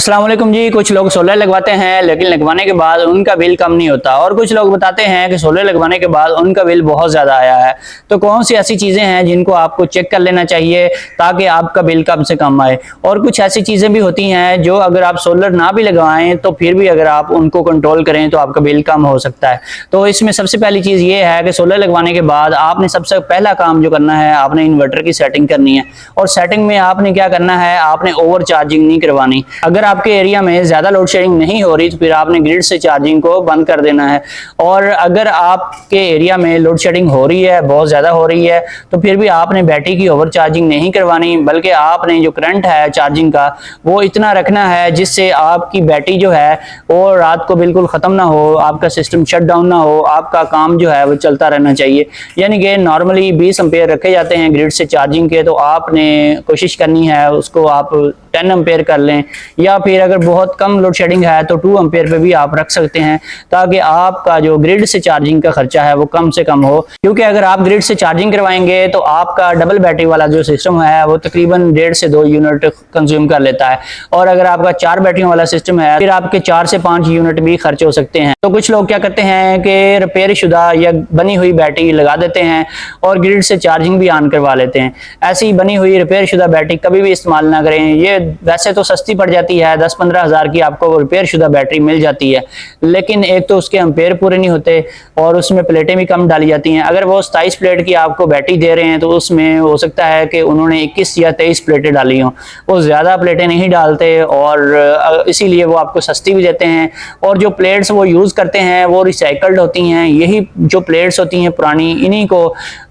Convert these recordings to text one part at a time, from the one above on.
अस्सलाम वालेकुम जी। कुछ लोग सोलर लगवाते हैं लेकिन लगवाने के बाद उनका बिल कम नहीं होता, और कुछ लोग बताते हैं कि सोलर लगवाने के बाद उनका बिल बहुत ज़्यादा आया है। तो कौन सी ऐसी चीज़ें हैं जिनको आपको चेक कर लेना चाहिए ताकि आपका बिल कम से कम आए। और कुछ ऐसी चीज़ें भी होती हैं जो अगर आप सोलर ना भी लगवाएं तो फिर भी अगर आप उनको कंट्रोल करें तो आपका बिल कम हो सकता है। तो इसमें सबसे पहली चीज़ ये है कि सोलर लगवाने के बाद आपने सबसे पहला काम जो करना है, आपने इन्वर्टर की सेटिंग करनी है। और सेटिंग में आपने क्या करना है, आपने ओवर चार्जिंग नहीं करवानी। अगर आपके एरिया में ज्यादा लोड शेडिंग नहीं हो रही तो फिर आपने ग्रिड से चार्जिंग को बंद कर देना है। और अगर आपके एरिया में लोड शेडिंग हो रही है, बहुत ज्यादा हो रही है, तो फिर भी आपने बैटरी की ओवर चार्जिंग नहीं करवानी, बल्कि आपने जो करंट है चार्जिंग का वो इतना रखना है जिससे आपकी बैटरी जो है वो रात को बिल्कुल खत्म ना हो, आपका सिस्टम शट डाउन ना हो, आपका काम जो है वो चलता रहना चाहिए। यानी कि नॉर्मली 20 एम्पेयर रखे जाते हैं ग्रिड से चार्जिंग के, तो आपने कोशिश करनी है उसको आप 10 एम्पेयर कर लें, या फिर अगर बहुत कम लोड शेडिंग है तो 2 एम्पेयर पे भी आप रख सकते हैं, ताकि आपका जो ग्रिड से चार्जिंग का खर्चा है वो कम से कम हो। क्योंकि अगर आप ग्रिड से चार्जिंग करवाएंगे तो आपका डबल बैटरी वाला जो सिस्टम है वो तकरीबन 1.5 से 2 यूनिट कंज्यूम कर लेता है, और अगर आपका 4 बैटरियों वाला सिस्टम है फिर आपके 4 से 5 यूनिट भी खर्च हो सकते हैं। तो कुछ लोग क्या करते हैं कि रिपेयर शुदा या बनी हुई बैटरी लगा देते हैं और ग्रिड से चार्जिंग भी ऑन करवा लेते हैं। ऐसी बनी हुई रिपेयर शुदा बैटरी कभी भी इस्तेमाल ना करें। ये वैसे तो सस्ती पड़ जाती है, 10-15 हज़ार की आपको रिपेयर शुदा बैटरी मिल जाती है, लेकिन एक तो उसके एम्पेयर पूरे नहीं होते और उसमें प्लेटें भी कम डाली जाती हैं। अगर वो 27 प्लेट की आपको बैटरी दे रहे हैं तो उसमें हो सकता है कि उन्होंने 21 या 23 प्लेटें डाली हों, वो ज़्यादा प्लेटें नहीं डालते और इसीलिए वो आपको सस्ती भी देते हैं। और जो प्लेट्स वो यूज़ करते हैं वो रिसाइकल्ड होती हैं। यही जो प्लेट्स होती हैं पुरानी, इन्हीं को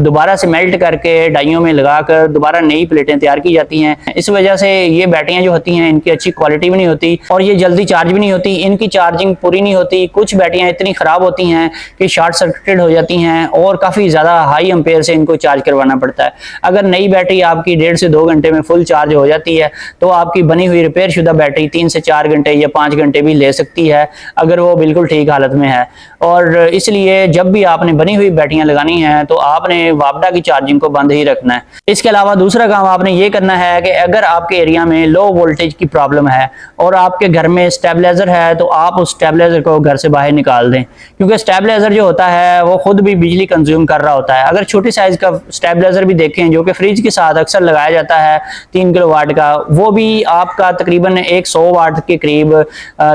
दोबारा से मेल्ट करके डाइयों में लगाकर दोबारा नई प्लेटें तैयार की जाती हैं। इस वजह से ये बैटरियां जो होती हैं इनकी अच्छी क्वालिटी भी नहीं होती और ये जल्दी चार्ज भी नहीं होती, इनकी चार्जिंग पूरी नहीं होती। कुछ बैटरियां इतनी खराब होती हैं कि शॉर्ट सर्किटेड हो जाती हैं और काफ़ी ज़्यादा हाई एम्पेयर से इनको चार्ज करवाना पड़ता है। अगर नई बैटरी आपकी 1.5 से 2 घंटे में फुल चार्ज हो जाती है तो आपकी बनी हुई रिपेयर शुदा बैटरी 3 से 4 घंटे या 5 घंटे भी ले सकती है, अगर वो बिल्कुल ठीक हालत में है। और इसलिए जब भी आपने बनी हुई बैटरियां लगानी है तो आपने वापडा की चार्जिंग को बंद ही रखना है। इसके अलावा दूसरा काम आपने ये करना है कि अगर आपके एरिया में लो वोल्टेज की प्रॉब्लम है और आपके घर में स्टेबलाइजर है तो आप उस स्टेबलाइजर को घर से बाहर निकाल दें, क्योंकि स्टेबलाइजर जो होता है वो खुद भी बिजली कंज्यूम कर रहा होता है। अगर छोटी साइज का स्टेबलाइजर भी देखें जो कि फ्रिज के साथ अक्सर लगाया जाता है 3 किलोवाट का, वो भी आपका तकरीबन 100 वाट के करीब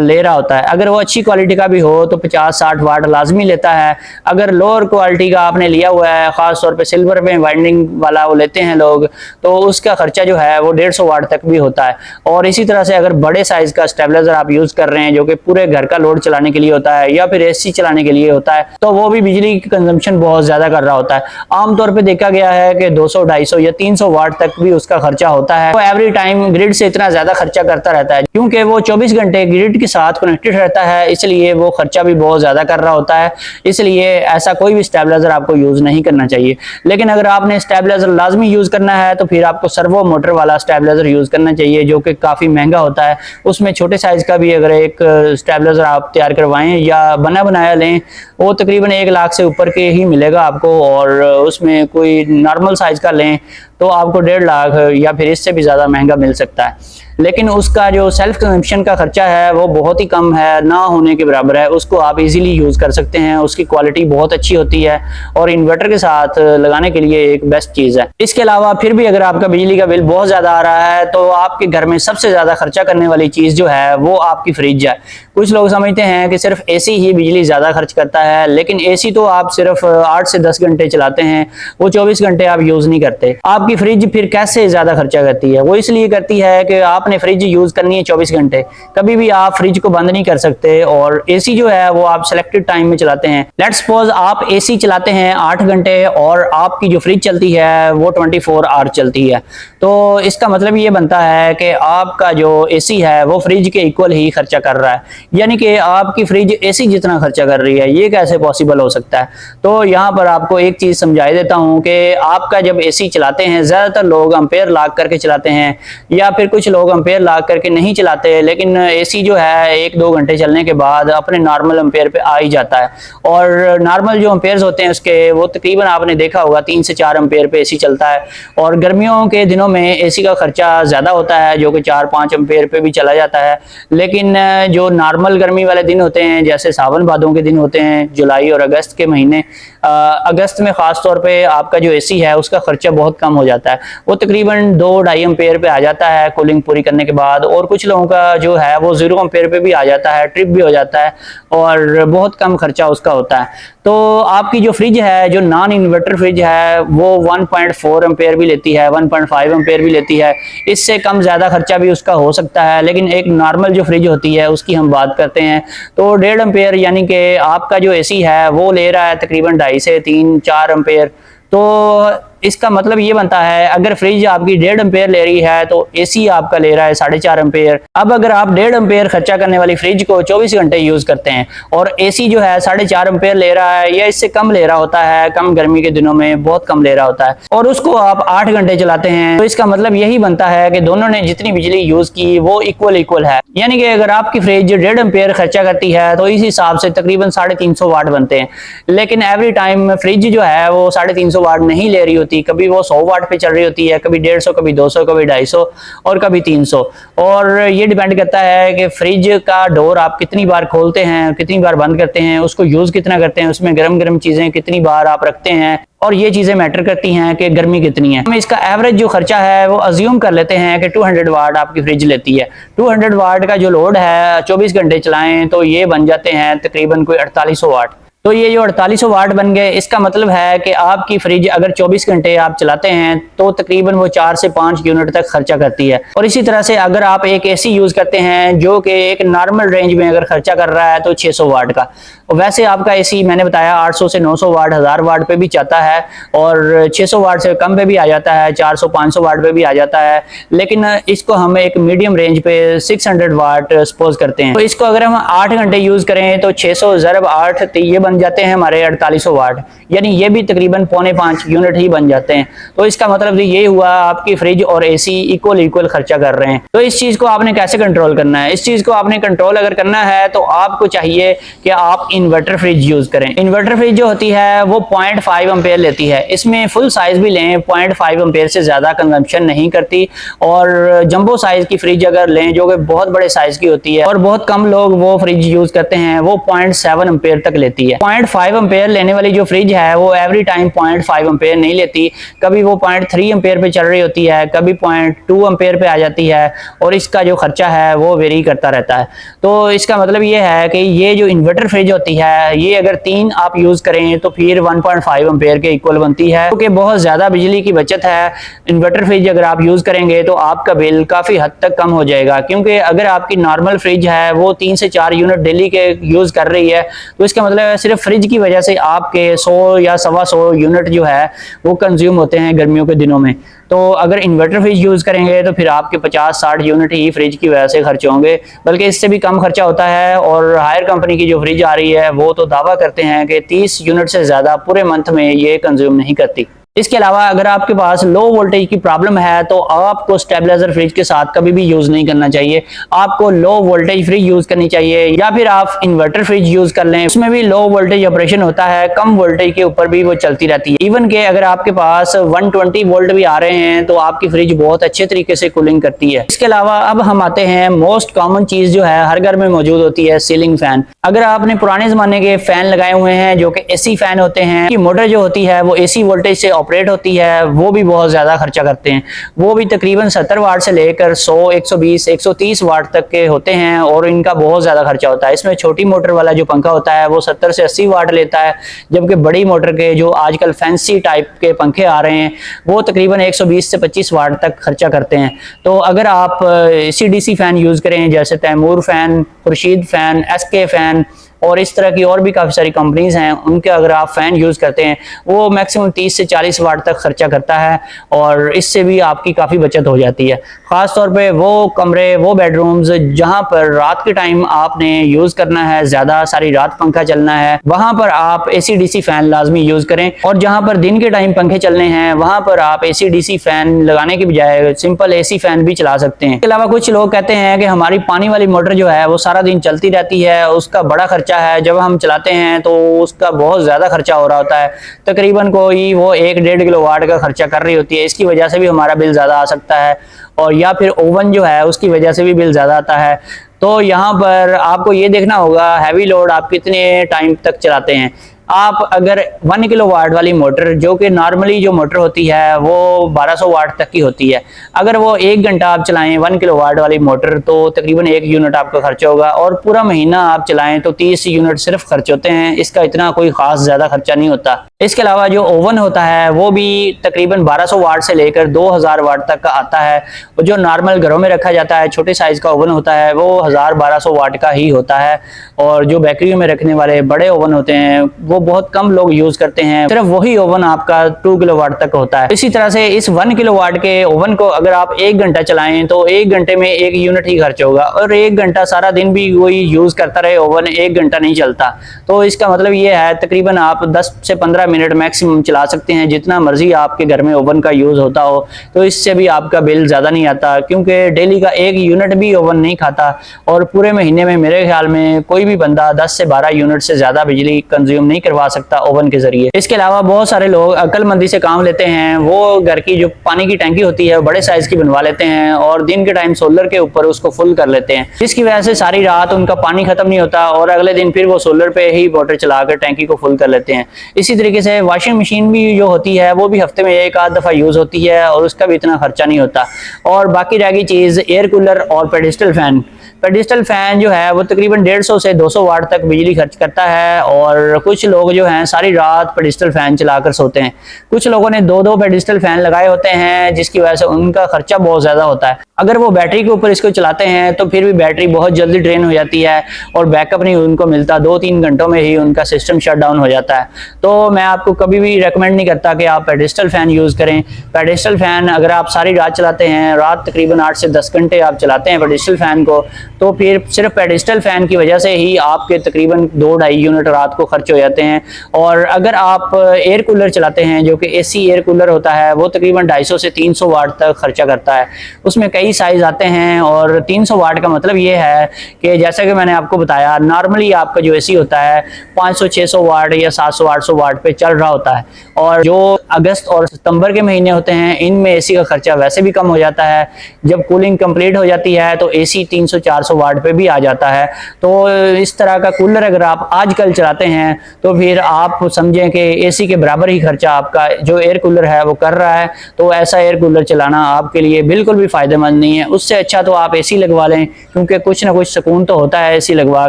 ले रहा होता है। अगर वो अच्छी क्वालिटी का भी हो तो 50-60 वाट लाजमी लेता है। अगर लोअर क्वालिटी का आपने लिया हुआ है, खास तौर पे सिल्वर में वाइंडिंग वाला वो लेते हैं लोग, तो उसका खर्चा जो है वो 150 वाट तक भी होता है। और इसी तरह से अगर बड़े साइज का स्टेबलाइजर आप यूज कर रहे हैं जो कि पूरे घर का लोड चलाने के लिए होता है या फिर एसी चलाने के लिए होता है, तो वो भी बिजली की कंजम्पशन बहुत ज्यादा कर रहा होता है। आमतौर पर देखा गया है कि 200, 250 या 300 वाट तक भी उसका खर्चा होता है। वो एवरी टाइम ग्रिड से इतना ज्यादा खर्चा करता रहता है क्योंकि वो 24 घंटे ग्रिड के साथ कनेक्टेड रहता है, इसलिए वो खर्चा भी बहुत ज्यादा कर रहा होता है। इसलिए ऐसा कोई भी स्टेबलाइजर आपको यूज नहीं करना चाहिए। लेकिन अगर आपने स्टेबलाइजर लाजमी यूज करना है तो फिर आपको सर्वो मोटर वाला स्टेबलाइजर यूज करना चाहिए जो कि काफी महंगा होता है। उसमें छोटे साइज का भी अगर एक स्टेबलाइजर आप तैयार करवाएं या बना बनाया लें, वो तकरीबन 1 लाख से ऊपर के ही मिलेगा आपको। और उसमें कोई नॉर्मल साइज का लें तो आपको 1.5 लाख या फिर इससे भी ज़्यादा महंगा मिल सकता है। लेकिन उसका जो सेल्फ कंजम्पशन का खर्चा है वो बहुत ही कम है, ना होने के बराबर है। उसको आप इजीली यूज़ कर सकते हैं, उसकी क्वालिटी बहुत अच्छी होती है और इन्वर्टर के साथ लगाने के लिए एक बेस्ट चीज़ है। इसके अलावा फिर भी अगर आपका बिजली का बिल बहुत ज़्यादा आ रहा है तो आपके घर में सबसे ज़्यादा खर्चा करने वाली चीज़ जो है वो आपकी फ्रिज है। कुछ लोग समझते हैं कि सिर्फ एसी ही बिजली ज़्यादा खर्च करता है, लेकिन एसी तो आप सिर्फ 8 से 10 घंटे चलाते हैं, वो 24 घंटे आप यूज़ नहीं करते। आपकी फ्रिज फिर कैसे ज़्यादा खर्चा करती है? वो इसलिए करती है कि आपने फ्रिज यूज़ करनी है 24 घंटे, कभी भी आप फ्रिज को बंद नहीं कर सकते। और एसी जो है वो आप सेलेक्टेड टाइम में चलाते हैं। लेट्स सपोज आप एसी चलाते हैं 8 घंटे और आपकी जो फ्रिज चलती है वो 24 आवर चलती है, तो इसका मतलब ये बनता है कि आपका जो एसी है वो फ्रिज के इक्वल ही खर्चा कर रहा है, यानी कि आपकी फ्रिज एसी जितना खर्चा कर रही है। ये कैसे पॉसिबल हो सकता है? तो यहाँ पर आपको एक चीज़ समझा देता हूँ कि आपका जब एसी चलाते हैं हैं, ज़्यादातर लोग एम्पेयर लॉक करके चलाते हैं या फिर कुछ लोग एम्पेयर लॉक करके नहीं चलाते, लेकिन एसी जो है 1-2 घंटे चलने के बाद अपने नॉर्मल एम्पेयर पे आ ही जाता है। और नॉर्मल जो एम्पेयर्स होते हैं उसके, वो तकरीबन आपने देखा होगा 3 से 4 एम्पेयर पे एसी चलता है। और गर्मियों के दिनों में एसी का खर्चा ज़्यादा होता है जो कि 4-5 एम्पेयर पे भी चला जाता है। लेकिन जो नॉर्मल गर्मी वाले दिन होते हैं, जैसे सावन भादों के दिन होते हैं, जुलाई और अगस्त के महीने, अगस्त में ख़ास तौर पे आपका जो एसी है उसका खर्चा बहुत कम हो जाता है। वो तकरीबन 2-2.5 एम्पेयर पे आ जाता है कूलिंग पूरी करने के बाद। और कुछ लोगों का जो है वो 0 एम्पेयर पे भी आ जाता है, ट्रिप भी हो जाता है और बहुत कम खर्चा उसका होता है। तो आपकी जो फ्रिज है, जो नॉन इन्वर्टर फ्रिज है, वो 1.4 एम्पेयर भी लेती है, 1.5 एम्पेयर भी लेती है। इससे कम ज़्यादा खर्चा भी उसका हो सकता है। लेकिन एक नॉर्मल जो फ्रिज होती है उसकी हम बात करते हैं तो 1.5 एम्पेयर, यानी कि आपका जो एसी है वो ले रहा है तकरीबन 2.5 से 3-4 एम्पेयर। तो इसका मतलब ये बनता है, अगर फ्रिज आपकी 1.5 एम्पेयर ले रही है तो एसी आपका ले रहा है 4.5 एम्पेयर। अब अगर आप 1.5 एम्पेयर खर्चा करने वाली फ्रिज को 24 घंटे यूज करते हैं और एसी जो है 4.5 एम्पेयर ले रहा है या इससे कम ले रहा होता है, कम गर्मी के दिनों में बहुत कम ले रहा होता है, और उसको आप 8 घंटे चलाते हैं, तो इसका मतलब यही बनता है कि दोनों ने जितनी बिजली यूज की वो इक्वल है। यानी कि अगर आपकी फ्रिज 1.5 एम्पेयर खर्चा करती है तो इस हिसाब से तकरीबन 350 वाट बनते हैं। लेकिन एवरी टाइम फ्रिज जो है वो 350 वाट नहीं ले रही होती, कभी वो 100 वाट पे चल रही होती है, कभी 150, कभी 200, कभी 250 और कभी 300। और ये डिपेंड करता है कि फ्रिज का डोर आप कितनी बार खोलते हैं, कितनी बार बंद करते हैं, उसको यूज कितना करते हैं, उसमें गर्म गर्म चीजें कितनी बार आप रखते हैं, और ये चीजें मैटर करती हैं कि गर्मी कितनी है। हम इसका एवरेज जो खर्चा है वो अज्यूम कर लेते हैं कि 200 वाट आपकी फ्रिज लेती है। 200 वाट का जो लोड है 24 घंटे चलाएं तो ये बन जाते हैं तकरीबन कोई 4800 वाट। तो ये जो 4800 वाट बन गए, इसका मतलब है कि आपकी फ्रिज अगर 24 घंटे आप चलाते हैं तो तकरीबन वो 4 से 5 यूनिट तक खर्चा करती है। और इसी तरह से अगर आप एक एसी यूज करते हैं जो कि एक नॉर्मल रेंज में अगर खर्चा कर रहा है तो 600 वाट का, वैसे आपका एसी मैंने बताया 800 से 900 वाट, 1000 वाट पे भी जाता है और 600 वाट से कम पे भी आ जाता है, 400-500 वाट पे भी आ जाता है। लेकिन इसको हम एक मीडियम रेंज पे 600 वाट सपोज करते हैं। तो इसको अगर हम 8 घंटे यूज करें तो 600 ज़रब 8 तो ये बन जाते हैं हमारे 4800 वाट, यानी ये भी तकरीबन 4.25 यूनिट ही बन जाते हैं। तो इसका मतलब ये हुआ आपकी फ्रिज और एसी इक्वल खर्चा कर रहे हैं। तो इस चीज को आपने कैसे कंट्रोल करना है? इस चीज को आपने कंट्रोल अगर करना है तो आपको चाहिए कि आप इन्वर्टर फ्रिज यूज करें। इन्वर्टर फ्रिज जो होती है वो 0.5 एम्पेयर लेती है। इसमें फुल साइज भी लें 0.5 एम्पेयर से ज्यादा कंजम्पशन नहीं करती, और जंबो साइज की फ्रिज अगर लें जो कि बहुत बड़े साइज की होती है और बहुत कम लोग वो फ्रिज यूज करते हैं, वो 0.7 एम्पेयर तक लेती है। 0.5 एम्पेयर लेने वाली जो फ्रिज है वो एवरी टाइम 0.5 एम्पेयर नहीं लेती, कभी वो 0.3 एम्पेयर पे चल रही होती है, कभी 0.2 एम्पेयर पे आ जाती है, और इसका जो खर्चा है वो वेरी करता रहता है। तो इसका मतलब ये है कि ये जो इन्वर्टर फ्रिज होती है ये अगर 3 आप यूज करें तो फिर 1.5 एम्पेयर के इक्वल बनती है, क्योंकि बहुत ज्यादा बिजली की बचत है। इन्वर्टर फ्रिज अगर आप यूज करेंगे तो आपका बिल काफी हद तक कम हो जाएगा, क्योंकि अगर आपकी नॉर्मल फ्रिज है वो 3 से 4 यूनिट डेली के यूज कर रही है तो इसका मतलब है सिर्फ फ्रिज की वजह से आपके 100 या 125 यूनिट जो है वो कंज्यूम होते हैं गर्मियों के दिनों में। तो अगर इन्वर्टर फ्रिज यूज करेंगे तो फिर आपके 50-60 यूनिट ही फ्रिज की वजह से खर्च होंगे, बल्कि इससे भी कम खर्चा होता है। और हायर कंपनी की जो फ्रिज आ रही है वो तो दावा करते हैं कि 30 यूनिट से ज्यादा पूरे मंथ में ये कंज्यूम नहीं करती। इसके अलावा अगर आपके पास लो वोल्टेज की प्रॉब्लम है तो आपको स्टेबलाइजर फ्रिज के साथ कभी भी यूज नहीं करना चाहिए। आपको लो वोल्टेज फ्रिज यूज करनी चाहिए, या फिर आप इन्वर्टर फ्रिज यूज कर लें, उसमें भी लो वोल्टेज ऑपरेशन होता है, कम वोल्टेज के ऊपर भी वो चलती रहती है। इवन के अगर आपके पास 120 वोल्ट भी आ रहे हैं तो आपकी फ्रिज बहुत अच्छे तरीके से कूलिंग करती है। इसके अलावा अब हम आते हैं मोस्ट कॉमन चीज जो है हर घर में मौजूद होती है, सीलिंग फैन। अगर आपने पुराने जमाने के फैन लगाए हुए हैं जो कि एसी फैन होते हैं, कि मोटर जो होती है वो एसी वोल्टेज से ऑपरेट होती है, वो भी बहुत ज्यादा खर्चा करते हैं। वो भी तकरीबन 70 वाट से लेकर 100, 120, 130 वाट तक के होते हैं, और इनका बहुत ज्यादा खर्चा होता है। इसमें छोटी मोटर वाला जो पंखा होता है वो 70 से 80 वाट लेता है, जबकि बड़ी मोटर के जो आजकल फैंसी टाइप के पंखे आ रहे हैं वो तकरीबन 120 से 25 वाट तक खर्चा करते हैं। तो अगर आप AC/DC फैन यूज करें, जैसे Taimur fan, Khurshid fan, SK fan, और इस तरह की और भी काफ़ी सारी कंपनीज हैं, उनके अगर आप फ़ैन यूज़ करते हैं वो मैक्सिमम 30 से 40 वाट तक खर्चा करता है और इससे भी आपकी काफ़ी बचत हो जाती है। ख़ास तौर पे वो कमरे, वो बेडरूम्स जहाँ पर रात के टाइम आपने यूज़ करना है, ज़्यादा सारी रात पंखा चलना है, वहाँ पर आप AC DC फ़ैन लाजमी यूज़ करें। और जहाँ पर दिन के टाइम पंखे चलने हैं वहाँ पर आप AC DC फ़ैन लगाने के बजाय सिंपल AC फ़ैन भी चला सकते हैं। इसके अलावा कुछ लोग कहते हैं कि हमारी पानी वाली मोटर जो है वो सारा दिन चलती रहती है, उसका बड़ा खर्चा है, जब हम चलाते हैं तो उसका बहुत ज़्यादा खर्चा हो रहा होता है, तकरीबन कोई वो 1-1.5 किलोवाट का खर्चा कर रही होती है, इसकी वजह से भी हमारा बिल ज़्यादा आ सकता है। और या फिर ओवन जो है उसकी वजह से भी बिल ज़्यादा आता है। तो यहाँ पर आपको ये देखना होगा हैवी लोड आप कितने टाइम तक चलाते हैं। आप अगर 1 किलोवाट वाली मोटर, जो कि नॉर्मली जो मोटर होती है वो 1200 वाट तक की होती है, अगर वो 1 घंटा आप चलाएं 1 किलोवाट वाली मोटर तो तकरीबन 1 यूनिट आपका खर्च होगा, और पूरा महीना आप चलाएं तो 30 यूनिट सिर्फ खर्च होते हैं, इसका इतना कोई खास ज़्यादा खर्चा नहीं होता। इसके अलावा जो ओवन होता है वो भी तकरीबन 1200 वाट से लेकर 2000 वाट तक का आता है। और जो नॉर्मल घरों में रखा जाता है छोटे साइज़ का ओवन होता है वो 1000-1200 वाट का ही होता है। और जो बेकरियों में रखने वाले बड़े ओवन होते हैं वो बहुत कम लोग यूज़ करते हैं, सिर्फ वही ओवन आपका 2 किलोवाट तक होता है। इसी तरह से इस 1 किलोवाट के ओवन को अगर आप 1 घंटा चलाएं तो 1 घंटे में 1 यूनिट ही खर्च होगा, और 1 घंटा सारा दिन भी कोई यूज़ करता रहे ओवन 1 घंटा नहीं चलता, तो इसका मतलब ये है तकरीबन आप 10 से 15 मिनट मैक्सिमम चला सकते हैं, जितना मर्जी आपके घर में ओवन का यूज़ होता हो। तो इससे भी आपका बिल ज़्यादा नहीं आता, क्योंकि डेली का 1 यूनिट भी ओवन नहीं खाता, और पूरे महीने में मेरे ख्याल में कोई भी बंदा 10 से 12 यूनिट से ज़्यादा बिजली कंज्यूम नहीं करवा सकता ओवन के जरिए। इसके अलावा बहुत सारे लोग अक्लमंदी से काम लेते हैं, वो घर की जो पानी की टंकी होती है बड़े साइज़ की बनवा लेते हैं और दिन के टाइम सोलर के ऊपर उसको फुल कर लेते हैं, जिसकी वजह से सारी रात उनका पानी खत्म नहीं होता और अगले दिन फिर वो सोलर पे ही मोटर चलाकर टंकी को फुल कर लेते हैं। इसी तरीके से वॉशिंग मशीन भी जो होती है वो भी हफ्ते में 1-आध दफ़ा यूज़ होती है और उसका भी इतना खर्चा नहीं होता। और बाकी रह गई चीज़ एयर कूलर और पेडिस्टल फ़ैन। पेडिस्टल फ़ैन जो है वो तकरीबन 150 से 200 वाट तक बिजली खर्च करता है, और कुछ लोग जो हैं सारी रात पेडिस्टल फ़ैन चलाकर सोते हैं। कुछ लोगों ने 2-2 पेडिस्टल फ़ैन लगाए होते हैं, जिसकी वजह से उनका खर्चा बहुत ज़्यादा होता है। अगर वो बैटरी के ऊपर इसको चलाते हैं तो फिर भी बैटरी बहुत जल्दी ड्रेन हो जाती है और बैकअप नहीं उनको मिलता, 2-3 घंटों में ही उनका सिस्टम शट डाउन हो जाता है। तो मैं आपको कभी भी रेकमेंड नहीं करता कि आप पेडिस्टल फ़ैन यूज़ करें। पेडिस्टल फ़ैन अगर आप सारी रात चलाते हैं, रात तकरीबन 8 से 10 घंटे आप चलाते हैं पेडिस्टल फ़ैन को, तो फिर सिर्फ पेडिस्टल फ़ैन की वजह से ही आपके तकरीबन 2-2.5 यूनिट रात को खर्च हो जाते हैं। और अगर आप एयर कूलर चलाते हैं जो कि AC एयर कूलर होता है, वो तकरीबन 250 से 300 वाट तक खर्चा करता है। उसमें कई साइज़ आते हैं, और 300 वाट का मतलब ये है कि जैसा कि मैंने आपको बताया, नॉर्मली आपका जो AC होता है 500-600 वाट या 700-800 वाट पे चल रहा होता है, और जो अगस्त और सितंबर के महीने होते हैं इनमें AC का खर्चा वैसे भी कम हो जाता है। जब कूलिंग कंप्लीट हो जाती है तो AC 300-400 वाट पे भी आ जाता है। तो इस तरह का कूलर अगर आप आजकल चलाते हैं तो फिर आप समझें कि AC के बराबर ही खर्चा आपका जो एयर कूलर है वो कर रहा है। तो ऐसा एयर कूलर चलाना आपके लिए बिल्कुल भी फ़ायदेमंद नहीं है। उससे अच्छा तो आप AC लगवा लें, क्योंकि कुछ ना कुछ सुकून तो होता है AC लगवा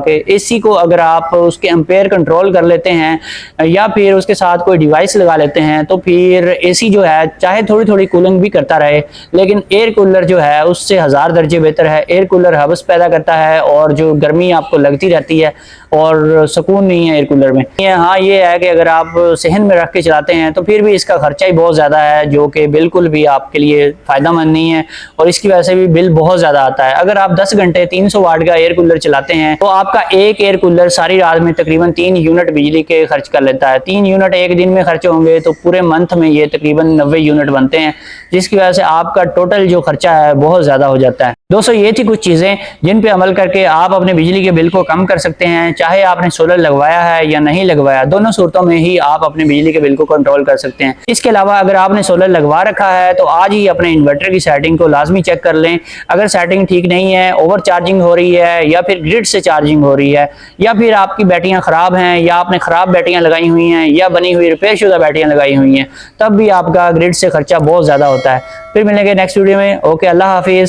के। AC को अगर आप उसके एम्पेयर कंट्रोल कर लेते हैं या फिर उसके साथ कोई डिवाइस लगा लेते हैं तो फिर AC जो है चाहे थोड़ी थोड़ी कूलिंग भी करता रहे, लेकिन एयर कूलर जो है उससे 1000 दर्जे बेहतर है। एयर कूलर हवस पैदा करता है और जो गर्मी आपको लगती रहती है और सुकून नहीं है एयर कूलर में। हाँ, ये है कि अगर आप सहन में रख के चलाते हैं तो फिर भी इसका खर्चा ही बहुत ज़्यादा है, जो कि बिल्कुल भी आपके लिए फ़ायदेमंद नहीं है, और इसकी वजह से भी बिल बहुत ज़्यादा आता है। अगर आप 10 घंटे 300 वाट का एयर कूलर चलाते हैं तो आपका एक एयर कूलर सारी रात में तकरीबन 3 यूनिट बिजली के खर्च कर लेता है। 3 यूनिट एक दिन में खर्च होंगे तो पूरे मंथ में ये तकरीबन 90 यूनिट बनते हैं, जिसकी वजह से आपका टोटल जो खर्चा है बहुत ज़्यादा हो जाता है। दोस्तों, ये थी कुछ चीज़ें जिन पे अमल करके आप अपने बिजली के बिल को कम कर सकते हैं। चाहे आपने सोलर लगवाया है या नहीं लगवाया, दोनों सूरतों में ही आप अपने बिजली के बिल को कंट्रोल कर सकते हैं। इसके अलावा अगर आपने सोलर लगवा रखा है तो आज ही अपने इन्वर्टर की सेटिंग को लाजमी चेक कर लें। अगर सेटिंग ठीक नहीं है, ओवर चार्जिंग हो रही है या फिर ग्रिड से चार्जिंग हो रही है, या फिर आपकी बैटरियाँ ख़राब हैं या आपने ख़राब बैटरियाँ लगाई हुई हैं या बनी हुई रिपेयर शुदा बैटरियाँ लगाई हुई हैं, तब भी आपका ग्रिड से खर्चा बहुत ज़्यादा होता है। फिर मिलेंगे नेक्स्ट वीडियो में। ओके, अल्लाह हाफिज़।